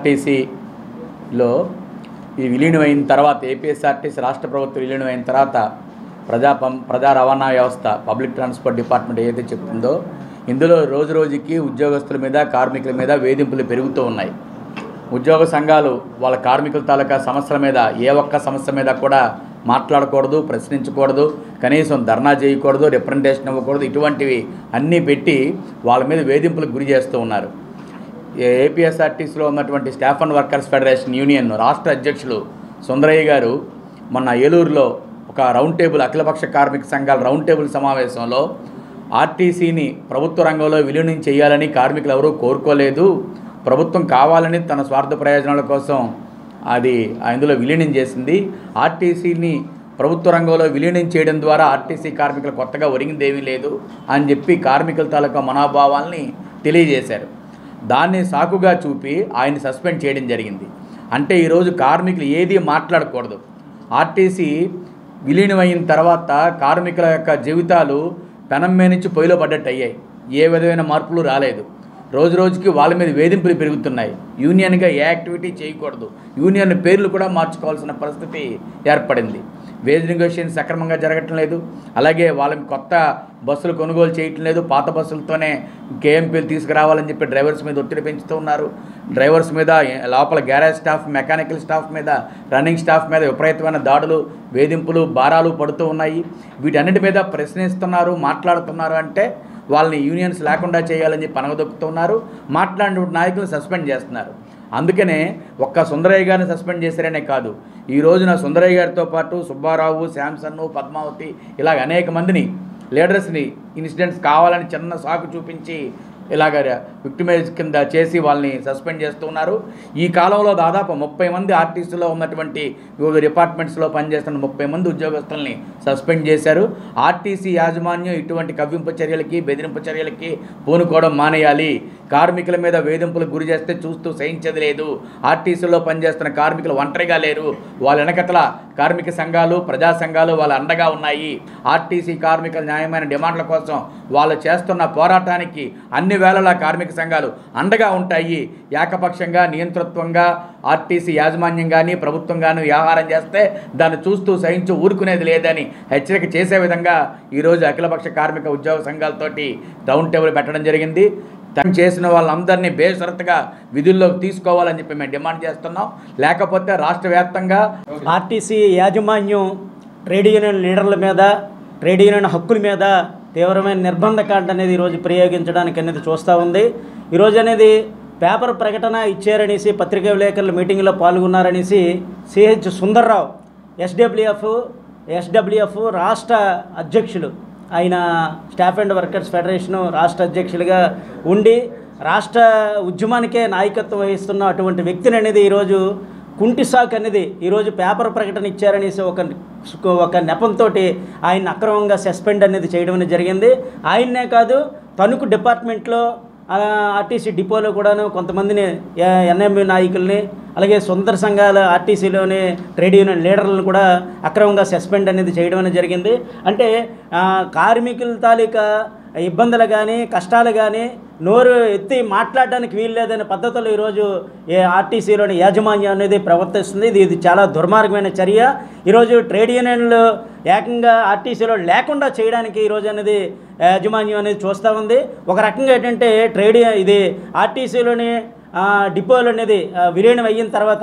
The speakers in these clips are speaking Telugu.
ఆర్టీసీలో ఈ విలీనమైన తర్వాత ఏపీఎస్ఆర్టీసీ రాష్ట్ర ప్రభుత్వం విలీనమైన తర్వాత ప్రజా రవాణా వ్యవస్థ పబ్లిక్ ట్రాన్స్పోర్ట్ డిపార్ట్మెంట్ ఏదైతే చెప్తుందో ఇందులో రోజు రోజుకి ఉద్యోగస్తుల మీద కార్మికుల మీద వేధింపులు పెరుగుతూ ఉన్నాయి. ఉద్యోగ సంఘాలు వాళ్ళ కార్మికుల తాలూకా సమస్యల మీద ఏ ఒక్క సమస్య మీద కూడా మాట్లాడకూడదు, ప్రశ్నించకూడదు, కనీసం ధర్నా చేయకూడదు, రిప్రజెంటేషన్ ఇవ్వకూడదు, ఇటువంటివి అన్నీ పెట్టి వాళ్ళ మీద వేధింపులకు గురి చేస్తూ ఉన్నారు. ఏపీఎస్ఆర్టీసీలో ఉన్నటువంటి staff and workers federation union రాష్ట్ర అధ్యక్షులు సుందరయ్య గారు మొన్న ఏలూరులో ఒక రౌండ్ టేబుల్ అఖిలపక్ష కార్మిక సంఘాల రౌండ్ టేబుల్ సమావేశంలో ఆర్టీసీని ప్రభుత్వ రంగంలో విలీనం చేయాలని కార్మికులు ఎవరూ కోరుకోలేదు, ప్రభుత్వం కావాలని తన స్వార్థ ప్రయోజనాల కోసం అది అందులో విలీనం చేసింది. ఆర్టీసీని ప్రభుత్వ రంగంలో విలీనం చేయడం ద్వారా ఆర్టీసీ కార్మికులు కొత్తగా ఒరిగిందేమీ లేదు అని చెప్పి కార్మికుల తాలూకా మనోభావాల్ని తెలియజేశారు. దాన్ని సాకుగా చూపి ఆయన సస్పెండ్ చేయడం జరిగింది. అంటే ఈరోజు కార్మికులు ఏది మాట్లాడకూడదు. ఆర్టీసీ విలీనమైన తర్వాత కార్మికుల యొక్క జీవితాలు పెనం మీద నుంచి పొయ్యిలో పడ్డట్టు అయ్యాయి. ఏ విధమైన మార్పులు రాలేదు. రోజు రోజుకి వాళ్ళ మీద వేధింపులు పెరుగుతున్నాయి. యూనియన్గా ఏ యాక్టివిటీ చేయకూడదు, యూనియన్ పేర్లు కూడా మార్చుకోవాల్సిన పరిస్థితి ఏర్పడింది. వేజ్ నెగోషియేషన్ సక్రమంగా జరగటం లేదు. అలాగే వాళ్ళకి కొత్త బస్సులు కొనుగోలు చేయటం లేదు. పాత బస్సులతోనే కేఎంపీలు తీసుకురావాలని చెప్పి డ్రైవర్స్ మీద ఒత్తిడి పెంచుతూ ఉన్నారు. డ్రైవర్స్ మీద, లోపల గ్యారేజ్ స్టాఫ్, మెకానికల్ స్టాఫ్ మీద, రన్నింగ్ స్టాఫ్ మీద విపరీతమైన దాడులు, వేధింపులు, భారాలు పడుతూ ఉన్నాయి. వీటన్నిటి మీద ప్రశ్నిస్తున్నారు, మాట్లాడుతున్నారు. అంటే వాళ్ళని యూనియన్స్ లేకుండా చేయాలని చెప్పి పనగదొక్కుతున్నారు. మాట్లాడిన నాయకులు సస్పెండ్ చేస్తున్నారు. అందుకనే ఒక్క సుందరయ్య గారిని సస్పెండ్ చేశారనే కాదు, ఈ రోజున సుందరయ్య గారితో పాటు సుబ్బారావు, శాంసన్ను, పద్మావతి ఇలాగ అనేక మందిని లీడర్స్ని ఇన్సిడెంట్స్ కావాలని చిన్న సాకు చూపించి ఇలాగ విక్టిమైజ్ కింద చేసి వాళ్ళని సస్పెండ్ చేస్తున్నారు. ఈ కాలంలో దాదాపు 30 మంది ఆర్టీసీలో ఉన్నటువంటి వివిధ డిపార్ట్మెంట్స్లో పనిచేస్తున్న 30 మంది ఉద్యోగస్తుల్ని సస్పెండ్ చేశారు. ఆర్టీసీ యాజమాన్యం ఇటువంటి కవ్వింపు చర్యలకి, బెదిరింపు చర్యలకి పూనుకోవడం మానేయాలి. కార్మికుల మీద వేధింపులకు గురి చేస్తే చూస్తూ సహించేది లేదు. ఆర్టీసీలో పనిచేస్తున్న కార్మికులు ఒంటరిగా లేరు. వాళ్ళ వెనకతల కార్మిక సంఘాలు, ప్రజా సంఘాలు వాళ్ళ అండగా ఉన్నాయి. ఆర్టీసీ కార్మికుల న్యాయమైన డిమాండ్ల కోసం వాళ్ళు చేస్తున్న పోరాటానికి అన్ని వేళలా కార్మిక సంఘాలు అండగా ఉంటాయి. ఏకపక్షంగా, నియంతృత్వంగా ఆర్టీసీ యాజమాన్యం కానీ ప్రభుత్వం కానీ వ్యవహారం చేస్తే దాన్ని చూస్తూ సహించు ఊరుకునేది లేదని హెచ్చరిక చేసే విధంగా ఈరోజు అఖిలపక్ష కార్మిక ఉద్యోగ సంఘాలతోటి రౌండ్ టేబుల్ పెట్టడం జరిగింది. చేసిన వాళ్ళందరినీ బేషరతుగా విధుల్లోకి తీసుకోవాలని చెప్పి మేము డిమాండ్ చేస్తున్నాం. లేకపోతే రాష్ట్ర వ్యాప్తంగా ఆర్టీసీ యాజమాన్యం ట్రేడ్ యూనియన్ లీడర్ల మీద, ట్రేడ్ యూనియన్ హక్కుల మీద తీవ్రమైన నిర్బంధ కాండ అనేది ఈరోజు ప్రయోగించడానికి అనేది చూస్తూ ఉంది. ఈరోజు అనేది పేపర్ ప్రకటన ఇచ్చారనేసి, పత్రికా విలేకరుల మీటింగ్లో పాల్గొన్నారనేసి సిహెచ్ సుందర్రావు ఎస్డబ్ల్యూఎఫ్ రాష్ట్ర అధ్యక్షులు, ఆయన స్టాఫ్ అండ్ వర్కర్స్ ఫెడరేషను రాష్ట్ర అధ్యక్షులుగా ఉండి రాష్ట్ర ఉద్యమానికే నాయకత్వం వహిస్తున్న అటువంటి వ్యక్తిని అనేది ఈరోజు కుంటిసాక్ అనేది ఈరోజు పేపర్ ప్రకటన ఇచ్చారనేసి ఒక నెపంతో ఆయన అక్రమంగా సస్పెండ్ అనేది చేయడం అనేది జరిగింది. ఆయన్నే కాదు, తణుకు డిపార్ట్మెంట్లో ఆర్టీసీ డిపోలో కూడాను కొంతమందిని ఎన్ఎంయు నాయకుల్ని, అలాగే సొంత సంఘాల ఆర్టీసీలోని ట్రేడ్ యూనియన్ లీడర్లను కూడా అక్రమంగా సస్పెండ్ అనేది చేయడం అనేది జరిగింది. అంటే కార్మికుల తాలూకా ఇబ్బందులు కానీ, కష్టాలు కానీ నోరు ఎత్తి మాట్లాడడానికి వీలు లేదనే పద్ధతిలో ఈరోజు ఆర్టీసీలోని యాజమాన్యం అనేది ప్రవర్తిస్తుంది. ఇది చాలా దుర్మార్గమైన చర్య. ఈరోజు ట్రేడ్ యూనియన్లు ఏకంగా ఆర్టీసీలో లేకుండా చేయడానికి ఈరోజు అనేది యాజమాన్యం అనేది చూస్తూ ఉంది. ఒక రకంగా ఏంటంటే ఇది ఆర్టీసీలోని డిపోలు అనేది విలీనం అయిన తర్వాత,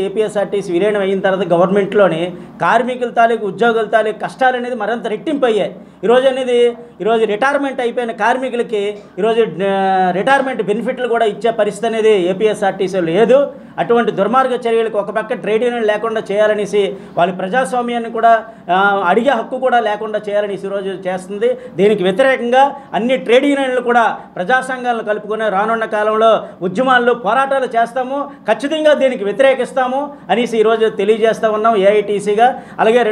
ఏపీఎస్ఆర్టీసీ విలీనం అయిన తర్వాత గవర్నమెంట్లోని కార్మికుల తాలూకు, ఉద్యోగుల తాలూకు కష్టాలు అనేది మరింత రెట్టింపు అయ్యాయి. ఈరోజు రిటైర్మెంట్ అయిపోయిన కార్మికులకి ఈరోజు రిటైర్మెంట్ బెనిఫిట్లు కూడా ఇచ్చే పరిస్థితి అనేది ఏపీఎస్ఆర్టీసీలో లేదు. అటువంటి దుర్మార్గ చర్యలకు ఒక పక్క ట్రేడ్ యూనియన్ లేకుండా చేయాలనేసి, వాళ్ళ ప్రజాస్వామ్యాన్ని కూడా అడిగే హక్కు కూడా లేకుండా చేయాలనేసి ఈరోజు చేస్తుంది. దీనికి వ్యతిరేకంగా అన్ని ట్రేడ్ యూనియన్లు కూడా ప్రజా సంఘాలను కలుపుకొని రానున్న కాలంలో ఉద్యమాల్లో పోరాటాలు చేస్తాము, ఖచ్చితంగా దీనికి వ్యతిరేకిస్తాము అనేసి ఈరోజు తెలియజేస్తూ ఉన్నాం ఏఐటీసీగా. అలాగే